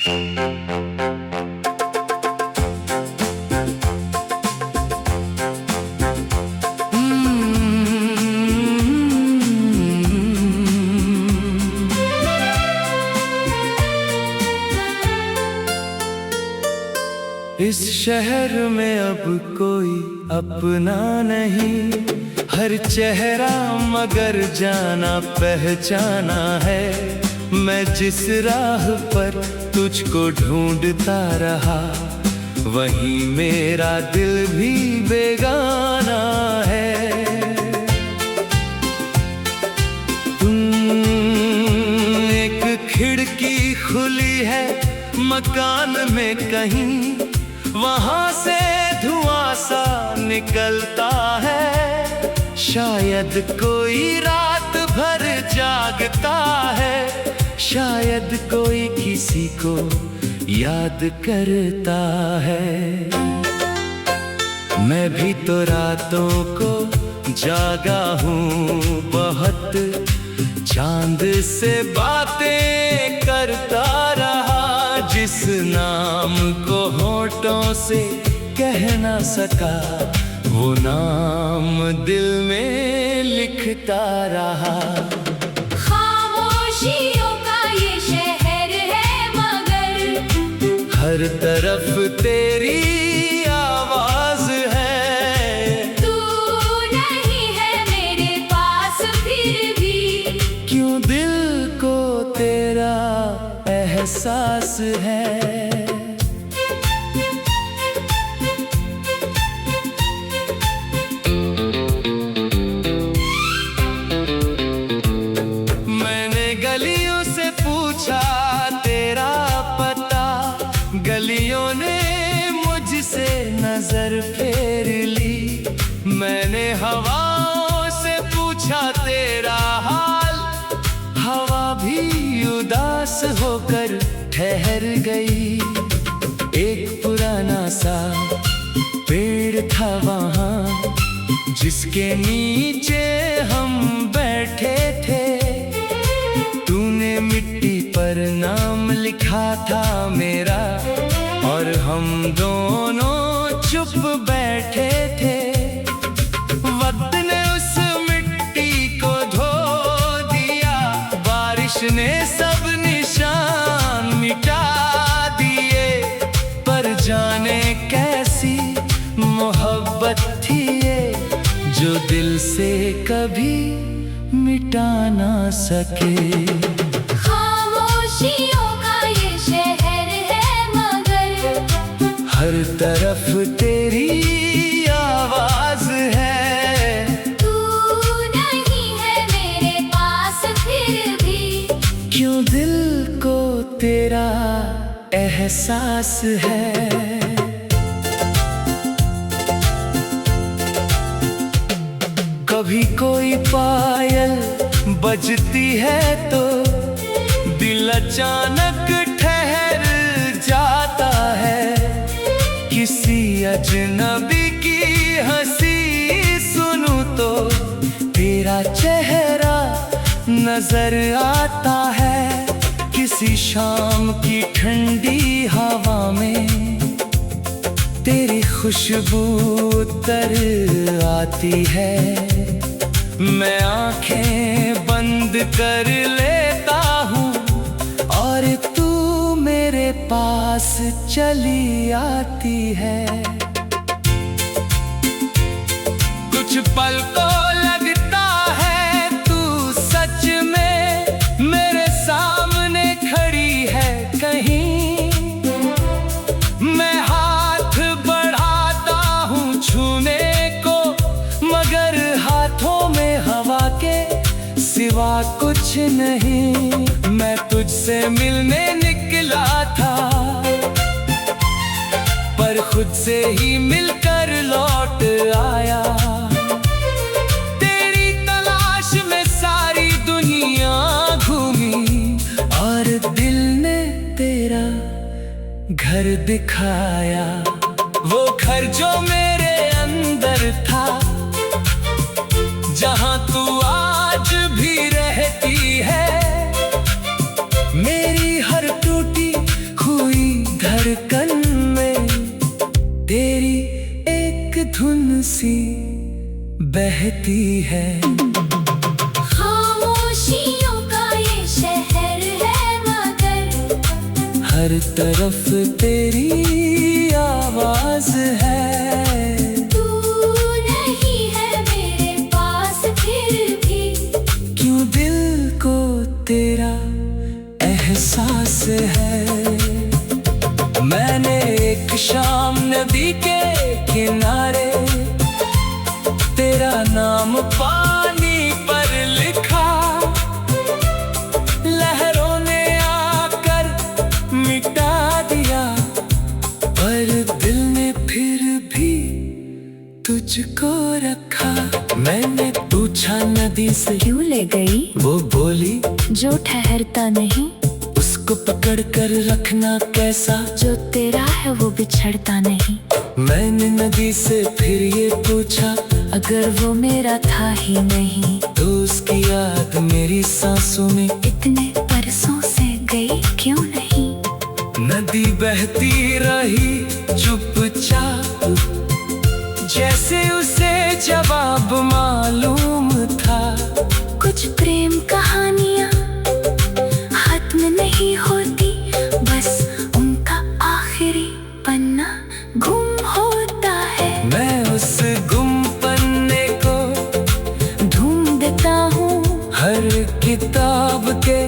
इस शहर में अब कोई अपना नहीं, हर चेहरा मगर जाना पहचाना है। मैं जिस राह पर तुझको ढूंढता रहा, वहीं मेरा दिल भी बेगाना है। एक खिड़की खुली है मकान में कहीं, वहां से धुआं सा निकलता है। शायद कोई रात भर जागता है, शायद कोई किसी को याद करता है। मैं भी तो रातों को जागा हूँ बहुत, चांद से बातें करता रहा। जिस नाम को होठों से कह ना सका, वो नाम दिल में लिखता रहा। खामोशियों का ये शहर है मगर हर तरफ तेरी आवाज है। तू नहीं है मेरे पास फिर भी, क्यों दिल को तेरा एहसास है। मैंने गलियों से पूछा तेरा पता, गलियों ने मुझसे नजर फेर ली। मैंने हवाओं से पूछा तेरा हाल, हवा भी उदास होकर ठहर गई। एक पुराना सा पेड़ था वहाँ, जिसके नीचे हम बैठे थे। तूने मिट्टी पर नाम लिखा था मेरा, और हम दोनों चुप बैठे थे। वक्त ने उस मिट्टी को धो दिया, बारिश ने सब निशान मिटा दिए। पर जाने कैसी मोहब्बत थी ये, जो दिल से कभी मिटा ना सके। खामोशियों का ये शहर है मगर हर तरफ तेरी आवाज है। तू नहीं है मेरे पास फिर भी, क्यों दिल को तेरा एहसास है। कभी कोई पायल बजती है तो दिल अचानक ठहर जाता है। किसी अजनबी की हंसी सुनूं तो तेरा चेहरा नजर आता है। किसी शाम की ठंडी हवा में तेरी खुशबू उतर आती है। मैं आंखें बंद कर लेता हूँ और तू मेरे पास चली आती है। कुछ पल को लगता है तू सच में मेरे सामने खड़ी है कहीं। मैं हाथ बढ़ाता हूँ छूने को, मगर हाथों में हवा के सिवा कुछ नहीं। मैं तुझसे मिलने निकला था, पर खुद से ही मिलकर लौट आया। तेरी तलाश में सारी दुनिया घूमी और दिल ने तेरा घर दिखाया। वो घर जो मेरे अंदर था, जहां तू आज भी रहती है। मेरी हर टूटी सी बहती है। खामोशियों का ये शहर है मगर हर तरफ तेरी आवाज है। तू नहीं है मेरे पास फिर भी क्यों दिल को तेरा एहसास है। मैंने एक शाम नदी के किनारे तेरा नाम पानी पर लिखा। लहरों ने आकर मिटा दिया, पर दिल ने फिर भी तुझको रखा। मैंने पूछा नदी से क्यों ले गई वो बोली जो ठहरता नहीं। उसको पकड़ कर रखना कैसा, जो तेरा है वो बिछड़ता नहीं। मैंने नदी से फिर ये पूछा अगर वो मेरा था ही नहीं तो उसकी याद मेरी सांसों में इतने बरसों से गई क्यों नहीं। नदी बहती रही चुपचाप, जैसे उसे जवाब मालूम था। कुछ प्रेम कहानियाँ खत्म नहीं होती, बस उनका आखिरी पन्ना गुम होता है। मैं उस गुम पन्ने को ढूंढता हूँ हर किताब के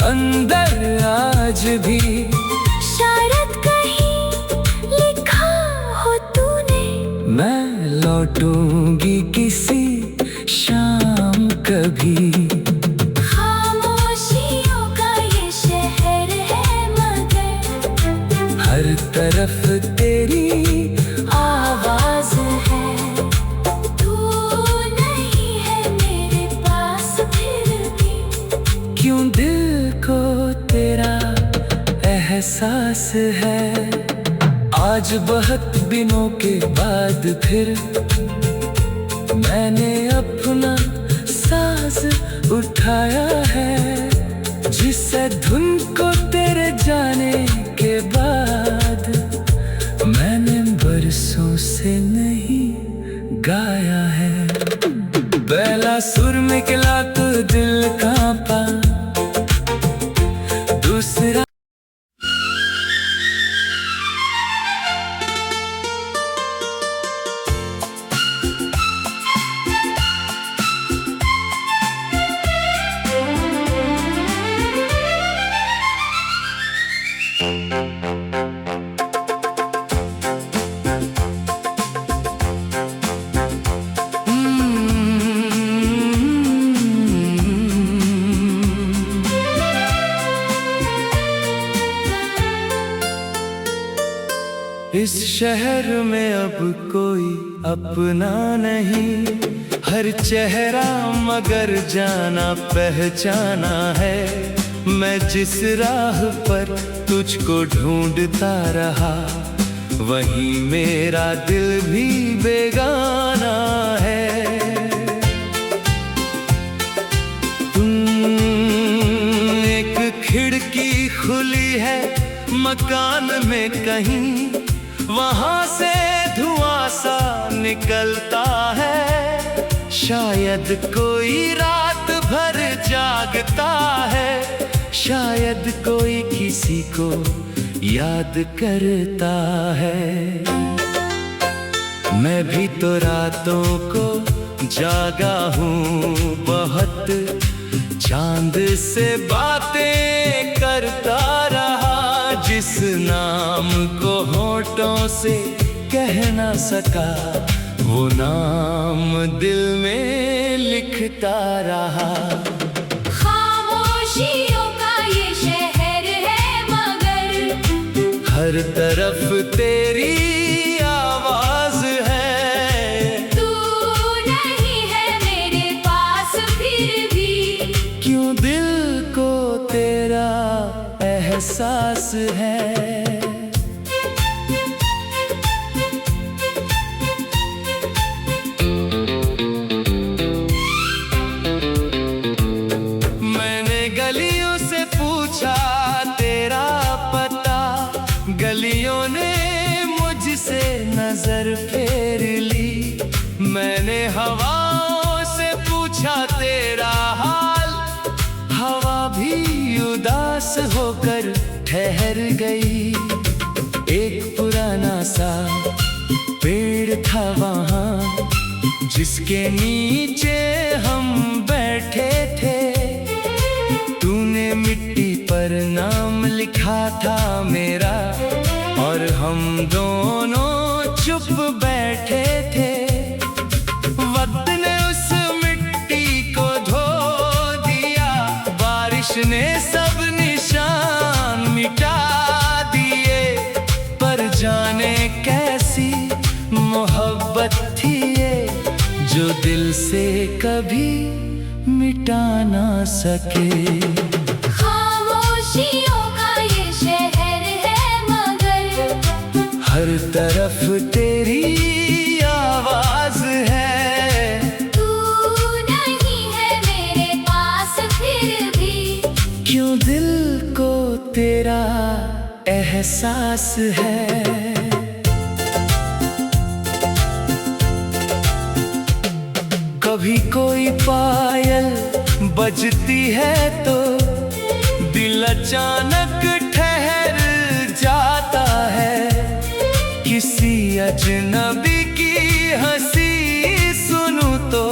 अंदर आज भी। शायद कहीं लिखा हो तूने मैं लौटूंगी किसी शाम कभी। खामोशियों का ये शहर है मगर हर तरफ तेरी आवाज है। तू नहीं है मेरे पास फिर भी क्यों दिल को तेरा एहसास है। आज बहुत दिनों के बाद फिर मैंने अपना साज उठाया है, जिससे धुन को तेरे जाने के बाद मैंने बरसों से नहीं गाया है। पहला सुर निकला तो दिल कांपा, दूसरा इस शहर में अब कोई अपना नहीं। हर चेहरा मगर जाना पहचाना है। मैं जिस राह पर तुझको ढूंढता रहा, वहीं मेरा दिल भी बेगाना है। एक खिड़की खुली है मकान में कहीं, वहां से धुआं सा निकलता है। शायद कोई रात भर जागता है, शायद कोई किसी को याद करता है। मैं भी तो रातों को जागा हूँ बहुत, चांद से बातें करता रहा। जिस नाम को होठों से कह ना सका, वो नाम दिल में लिखता रहा। खामोशियों का ये शहर है मगर हर तरफ तेरी आवाज है। तू नहीं है मेरे पास फिर भी क्यों दिल को तेरा एहसास है। मैंने गलियों से पूछा तेरा पता, गलियों ने मुझसे नजर फेर ली। ठहर गई। एक पुराना सा पेड़ था वहाँ, जिसके नीचे हम बैठे थे। तूने मिट्टी पर नाम लिखा था मेरा, और हम दोनों चुप बैठे थे। वक्त ने उस मिट्टी को धो दिया, बारिश ने सब निशान मिटा दिए। पर जाने कैसी मोहब्बत थी ये, जो दिल से कभी मिटा ना सके। खामोशियों का ये शहर है मगर हर तरफ तेरी आवाज है। तू नहीं है मेरे पास फिर भी, क्यों दिल को तेरा एहसास है। कभी कोई पायल बजती है तो दिल अचानक ठहर जाता है। किसी अजनबी की हंसी सुनूं तो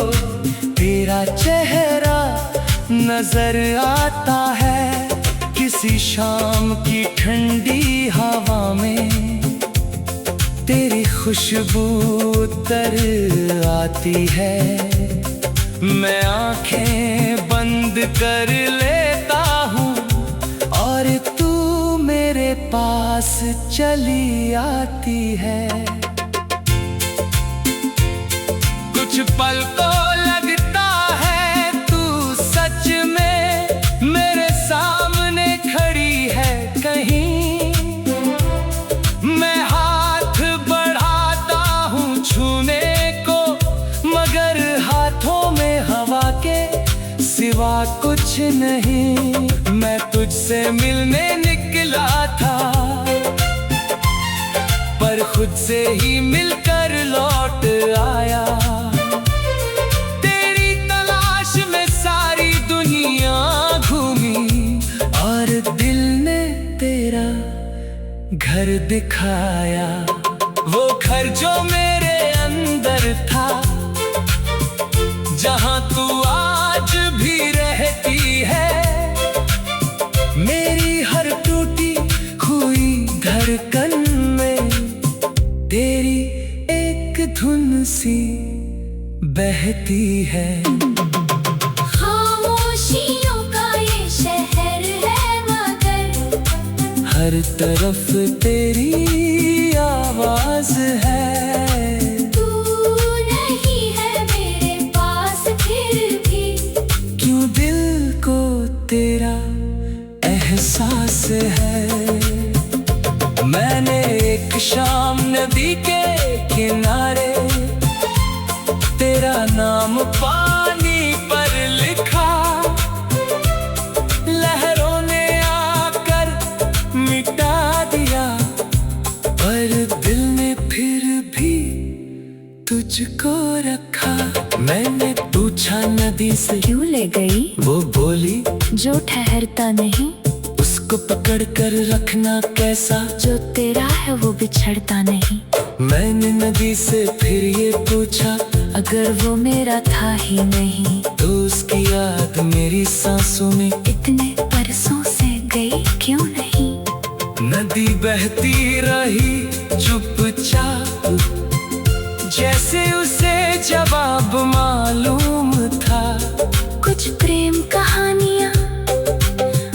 तेरा चेहरा नजर आता है। किसी शाम की ठंडी हवा में तेरी खुशबू उतर आती है। मैं आंखें बंद कर लेता हूँ और तू मेरे पास चली आती है। कुछ पल को लगता है तू सच में मेरे सामने खड़ी है कहीं। मैं हाथ बढ़ाता हूँ छूने को, मगर हाथों में हवा के सिवा कुछ नहीं। मैं तुझसे मिलने निकला था, पर खुद से ही मिलकर लौट आया। तेरी तलाश में सारी दुनिया घूमी, और दिल ने तेरा घर दिखाया। वो घर जो मेरे अंदर था, जहां तू आज भी रहती है। मेरी हर टूटी हुई धड़कन में तेरी एक धुन सी बहती है। खामोशियों का ये शहर है मगर हर तरफ तेरी आवाज है। तू नहीं है मेरे पास फिर भी, क्यों दिल को तेरा एहसास है। मैंने एक शाम नदी के किनारे तेरा नाम पानी पर लिखा। लहरों ने आकर मिटा दिया, पर दिल ने फिर भी तुझको रखा। मैंने पूछा नदी से क्यों ले गई वो बोली, जो ठहरता नहीं। उसको पकड़ कर रखना कैसा, जो तेरा है वो बिछड़ता नहीं। मैंने नदी से फिर ये पूछा, अगर वो मेरा था ही नहीं, तो उसकी याद मेरी सांसों में इतने बरसों से गई क्यों नहीं। नदी बहती रही चुपचाप, जैसे उसे जवाब मालूम था। कुछ प्रेम कहानियाँ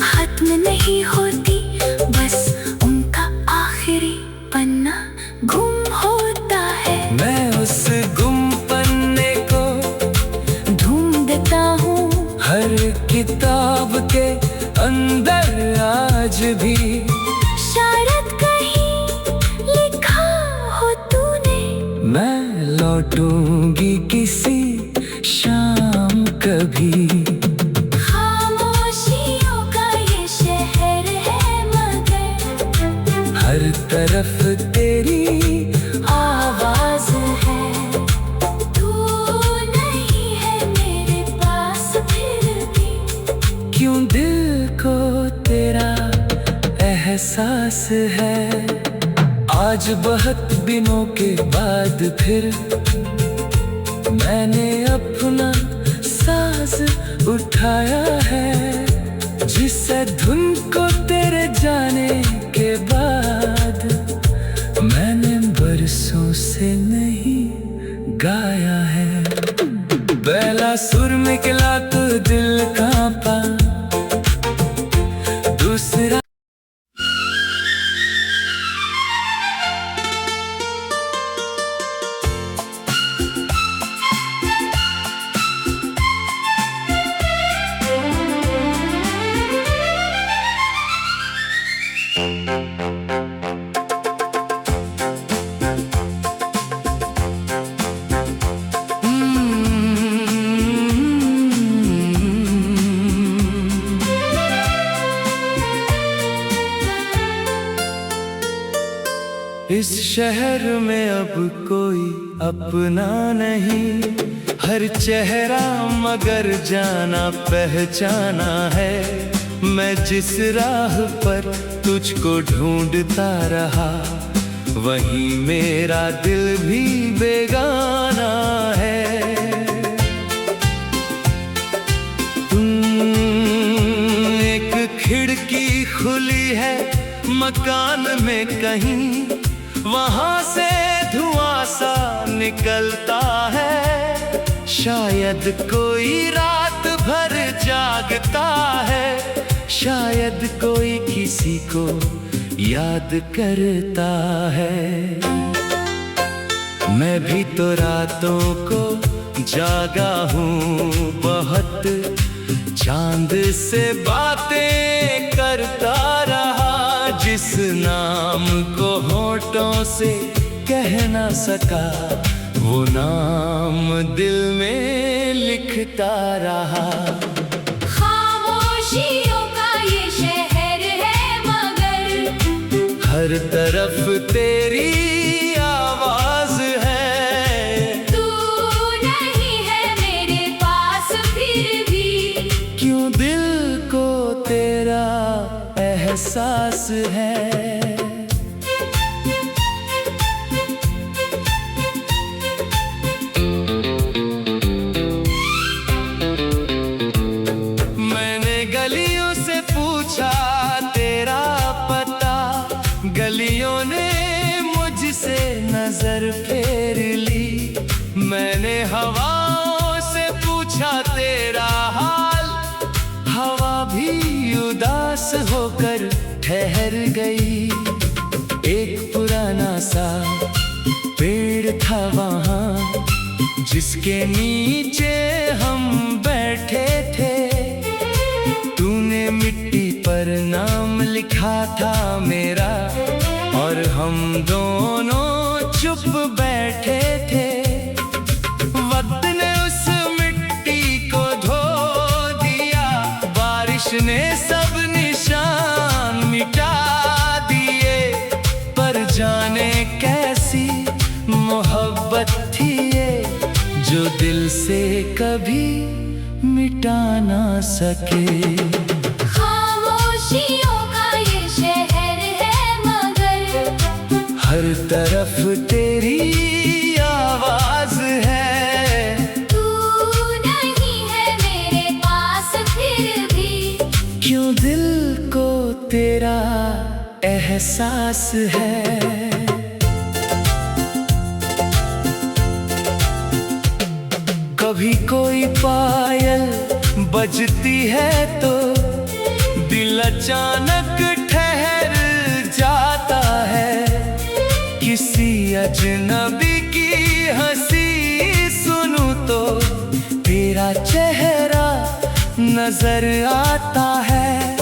खत्म नहीं होती, बस उनका आखिरी पन्ना गुम होता है। मैं उस गुम पन्ने को ढूंढता हूँ हर किताब के अंदर आज भी। शायद कहीं लिखा हो तूने, मैं लौटूंगी किसी शाम कभी। खामोशियों का ये शहर है मगर हर तरफ तेरी आवाज है। तू नहीं है मेरे पास फिर भी, क्यों दिल को तेरा एहसास एहसास है। आज बहुत दिनों के बाद फिर मैंने अपना साज उठाया है, जिस धुन को तेरे जाने के बाद मैंने बरसों से नहीं गाया है। पहला सुर निकला तो दिल कांपा, दूसरा इस शहर में अब कोई अपना नहीं, हर चेहरा मगर जाना पहचाना है। मैं जिस राह पर तुझको ढूंढता रहा, वहीं मेरा दिल भी बेगाना है। एक खिड़की खुली है मकान में कहीं, वहां से धुआं सा निकलता है। शायद कोई रात भर जागता है, शायद कोई किसी को याद करता है। मैं भी तो रातों को जागा हूँ बहुत, चांद से बातें करता रहा, जिस नाम को होठों से कह ना सका, वो नाम दिल में लिखता रहा। खामोशियों का ये शहर है मगर हर तरफ तेरी आवाज है। तू नहीं है मेरे पास फिर भी, क्यों दिल को तेरा एहसास है। मैंने गलियों से पूछा तेरा पता, गलियों ने मुझसे नजर फेर ली। मैंने हवाओं से पूछा तेरा हाल, हवा भी उदास होकर ठहर गई। एक पुराना सा पेड़ था वहाँ, जिसके नीचे हम बैठे थे। तूने मिट्टी पर नाम लिखा था मेरा, और हम दोनों चुप बैठे थे। वक्त ने उस मिट्टी को धो दिया, बारिश ने सब निशान मिटा दिए। पर जाने कैसी मोहब्बत थी ये, जो दिल से कभी मिटा ना सके। खामोशियों का ये शहर है मगर हर तरफ तेरी आवाज है। तू नहीं है मेरे पास फिर भी, क्यों दिल को तेरा एहसास है। कभी कोई पायल बजती है तो दिल अचानक ठहर जाता है। किसी अजनबी की हंसी सुनूं तो तेरा चेहरा नजर आता है।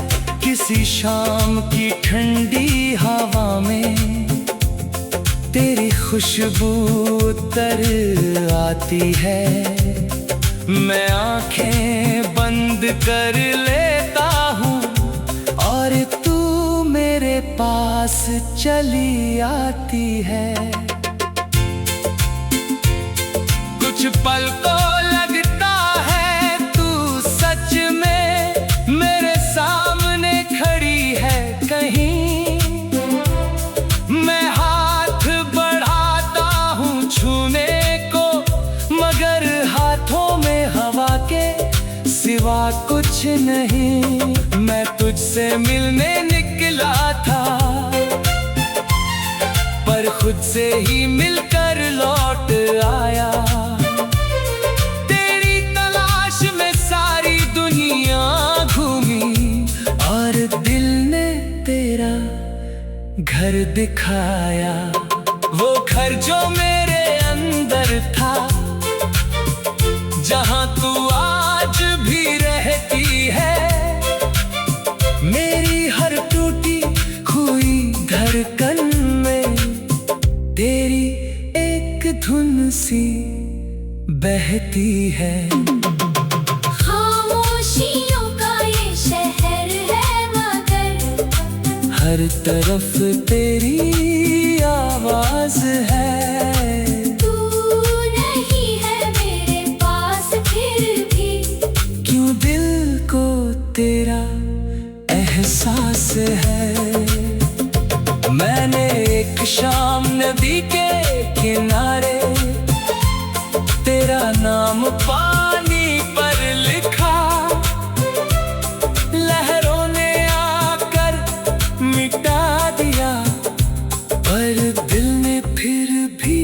किसी शाम की ठंडी हवा में तेरी खुशबू उतर आती है। मैं आंखें बंद कर लेता हूँ और तू मेरे पास चली आती है। कुछ पल को लगता है तू सच में मेरे सामने खड़ी है कहीं। कुछ नहीं। मैं तुझसे मिलने निकला था, पर खुद से ही मिलकर लौट आया। तेरी तलाश में सारी दुनिया घूमी, और दिल ने तेरा घर दिखाया। वो घर जो मेरे अंदर था, जहां तू आज भी रहती है। मेरी हर टूटी हुई धड़कन में तेरी एक धुन सी बहती है। खामोशियों का ये शहर है मगर हर तरफ तेरी आवाज है। तू नहीं है मेरे पास फिर भी, क्यों दिल को तेरा एहसास है। मैंने एक शाम नदी के किनारे तेरा नाम पानी पर लिखा। लहरों ने आकर मिटा दिया, पर दिल ने फिर भी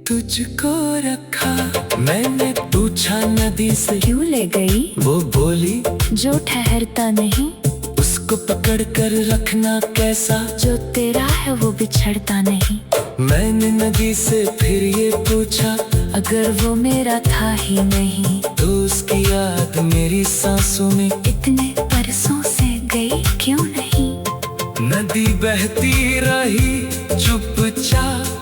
तुझको रखा। मैंने पूछा नदी से क्यों ले गई वो बोली, जो ठहरता नहीं। उसको पकड़ कर रखना कैसा, जो तेरा है वो बिछड़ता नहीं। मैंने नदी से फिर ये पूछा, अगर वो मेरा था ही नहीं, तो उसकी याद मेरी सांसों में इतने बरसों से गई क्यों नहीं। नदी बहती रही चुपचाप,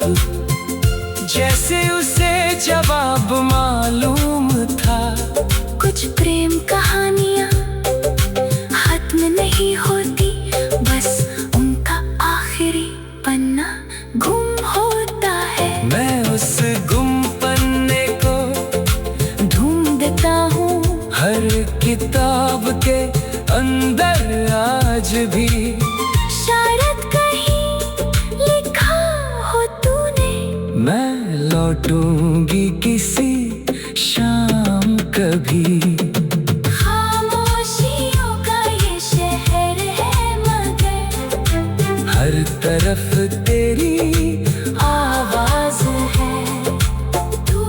जैसे उसे जवाब मालूम था। कुछ प्रेम कहानियाँ खत्म नहीं होती, बस उनका आखिरी पन्ना गुम होता है। मैं उस गुम पन्ने को ढूंढता हूँ हर किताब के अंदर आज भी। शायद कहीं लिखा हो तूने, मैं लौटूंगी किसी शाम कभी। खामोशियों का ये शहर है मगर हर तरफ तेरी आवाज है। तू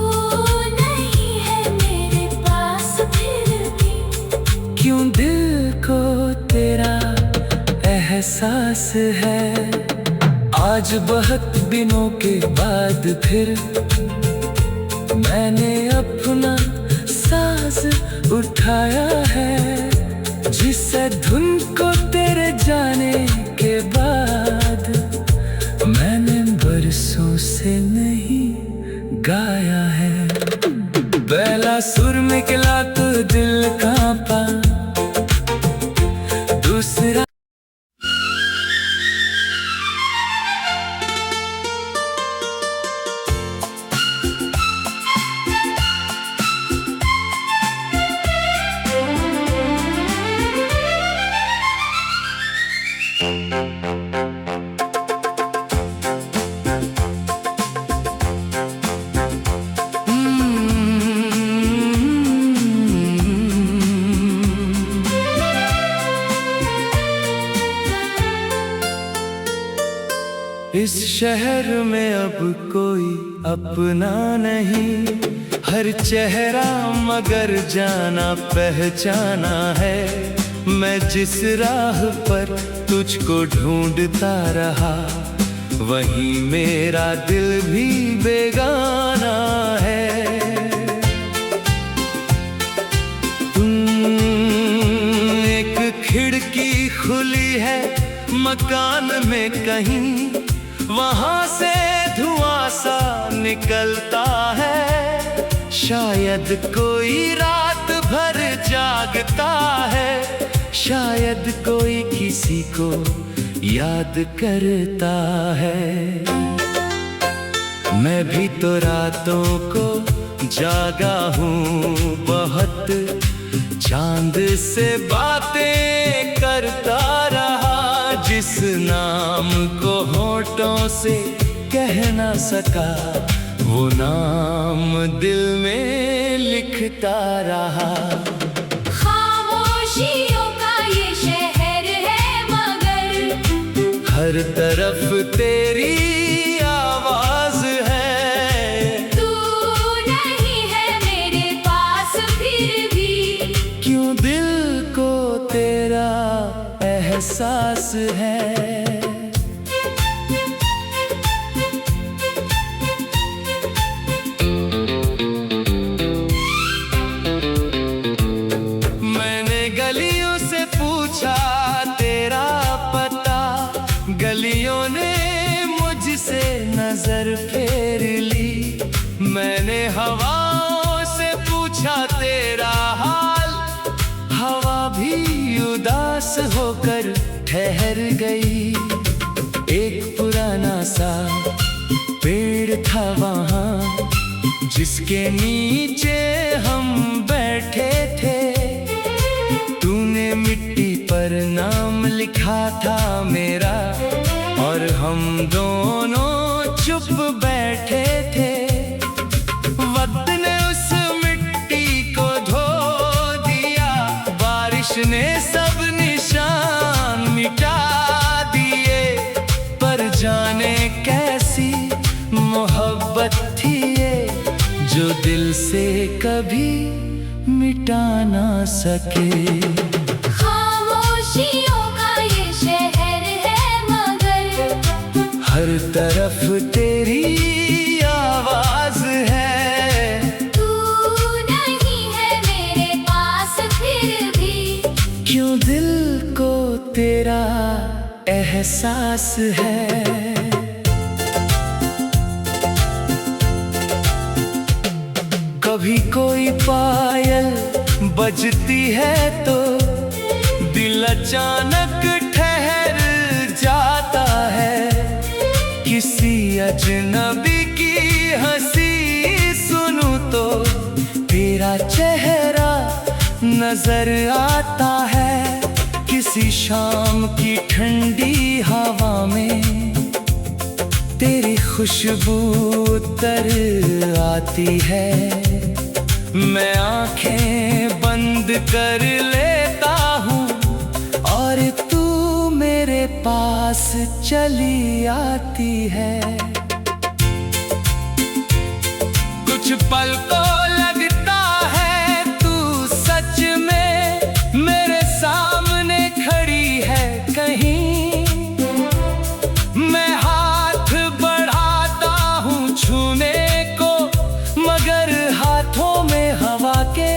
नहीं है मेरे पास फिर भी, क्यों दिल को तेरा एहसास है। आज बहुत दिनों के बाद फिर मैंने अपना साज उठाया है। जिस धुन को तेरे जाने के बाद मैंने बरसों से नहीं गाया है। पहला सुर निकला तो दिल कांपा, दूसरा इस शहर में अब कोई अपना नहीं। हर चेहरा मगर जाना पहचाना है। मैं जिस राह पर तुझको ढूंढता रहा, वहीं मेरा दिल भी बेगाना है। एक खिड़की खुली है मकान में कहीं, वहां से धुआं सा निकलता है। शायद कोई रात भर जागता है, शायद कोई किसी को याद करता है। मैं भी तो रातों को जागा हूँ बहुत, चांद से बातें करता रहा। जिस नाम को होठों से कह ना सका, वो नाम दिल में लिखता रहा। खामोशियों खामोशियों का ये शहर है मगर हर तरफ तेरी आवाज है। तू नहीं है मेरे पास फिर भी क्यों दिल को तेरा एहसास है। मैंने गलियों से पूछा तेरा पता, गलियों ने मुझसे नजर फेर ली। मैंने हवाओं से पूछा तेरा हाल, हवा भी उदास होकर ठहर गई। एक पुराना सा पेड़ था वहाँ जिसके नीचे हम बैठे थे। तूने मिट्टी पर नाम लिखा था मेरा और हम दोनों चुप बैठे थे। वक्त ने उस मिट्टी को धो दिया, बारिश ने सब निशान मिटा दिए। पर जाने कैसी मोहब्बत थी ये जो दिल से कभी मिटा ना सके। खामोशियों का ये शहर है मगर हर तरफ तेरी आवाज है। तू नहीं है मेरे पास फिर भी क्यों दिल को तेरा एहसास है। कभी कोई पायल बजती है तो दिल अचानक ठहर जाता है। किसी अजनबी की हंसी सुनूं तो तेरा चेहरा नजर आता है। किसी शाम की ठंडी हवा में तेरी खुशबू उतर आती है। मैं आंखें बंद कर लेता हूँ और तू मेरे पास चली आती है। कुछ पल को लगता है तू सच में मेरे सामने खड़ी है कहीं। मैं हाथ बढ़ाता हूँ छूने को, मगर हाथों में हवा के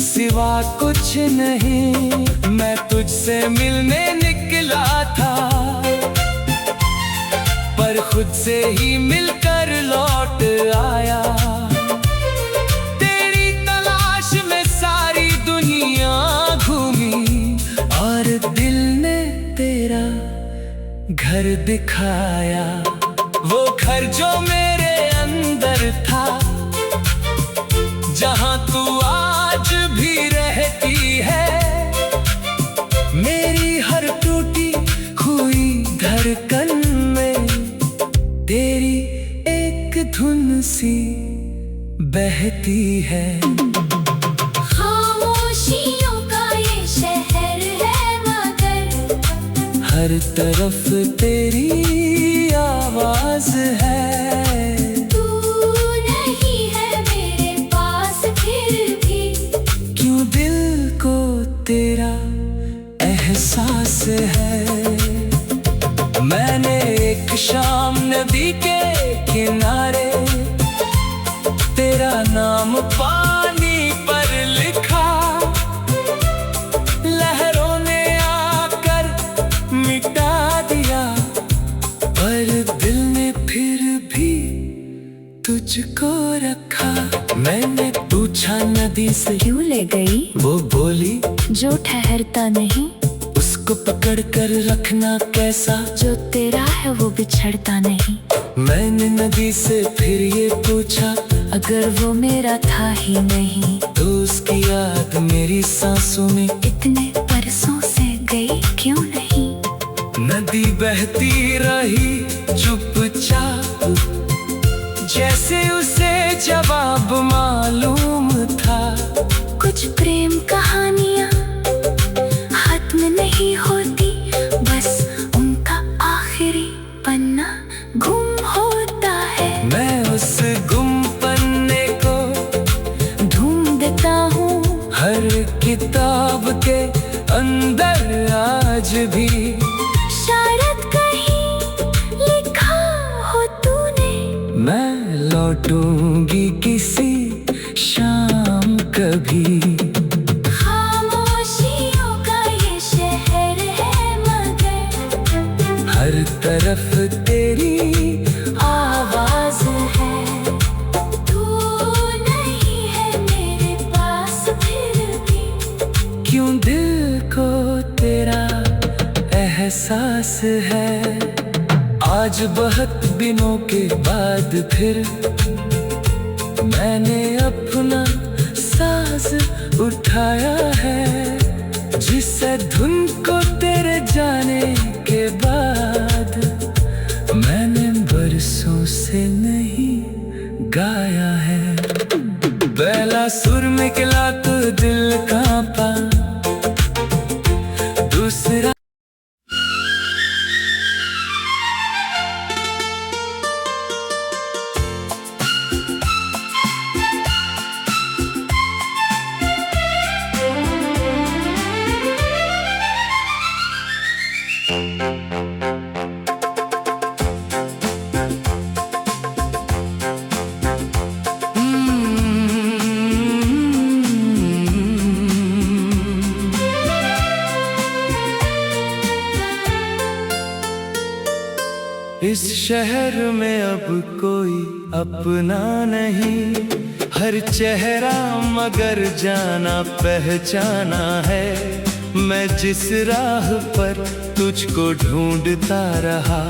सिवा कुछ नहीं। मैं तुझसे मिलने निकला था पर खुद से ही मिलकर लौट आया। तेरी तलाश में सारी दुनिया घूमी और दिल ने तेरा घर दिखाया। वो घर जो मेरे अंदर था, जहां तू आज भी रहती है। मेरी हर टूटी हुई धड़कन में तेरी एक धुन सी बहती है। खामोशियों का ये शहर है मगर हर तरफ तेरी आवाज है। तू नहीं है मेरे पास फिर भी क्यों दिल को तेरा एहसास है। मैंने एक शाम नदी के किनारे तेरा नाम पानी पर लिखा। लहरों ने आकर मिटा दिया पर दिल ने फिर भी तुझको रखा। मैंने पूछा नदी से क्यों ले गई वो बोली जो ठहरता नहीं। उसको पकड़ कर रखना कैसा जो तेरा है वो बिछड़ता नहीं। मैंने नदी से फिर ये पूछा अगर वो मेरा था ही नहीं तो उसकी याद मेरी सांसों में इतने बरसों से गई क्यों नहीं। नदी बहती रही चुपचाप जैसे उसे जवाब मालूम था। कुछ प्रेम कहानियाँ पन्ना गुम होता है। मैं उस गुम पन्ने को ढूंढता हूँ हर किताब के अंदर आज भी। शायद कहीं लिखा हो तूने, मैं लौटूंगी किसी शाम कभी। खामोशियों का ये शहर है मगर हर तरफ तेरी आवाज है। तू नहीं है मेरे पास फिर भी, क्यों दिल को तेरा एहसास है। आज बहुत दिनों के बाद फिर मैंने अपना साज उठाया है, जिस धुन को तेरे जाने के बाद मैंने बरसों से नहीं गाया है। पहला सुर निकला तो दिल कांपा, दूसरा इस शहर में अब कोई अपना नहीं। हर चेहरा मगर जाना पहचाना है। मैं जिस राह पर तुझको ढूंढता रहा,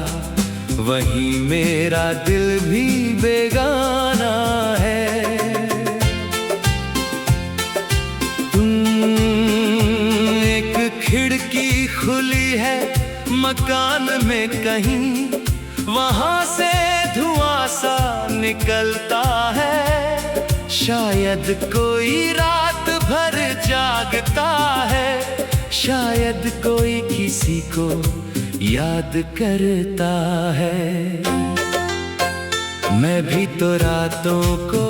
वहीं मेरा दिल भी बेगाना है। एक खिड़की खुली है मकान में कहीं, वहां से धुआं सा निकलता है। शायद कोई रात भर जागता है, शायद कोई किसी को याद करता है। मैं भी तो रातों को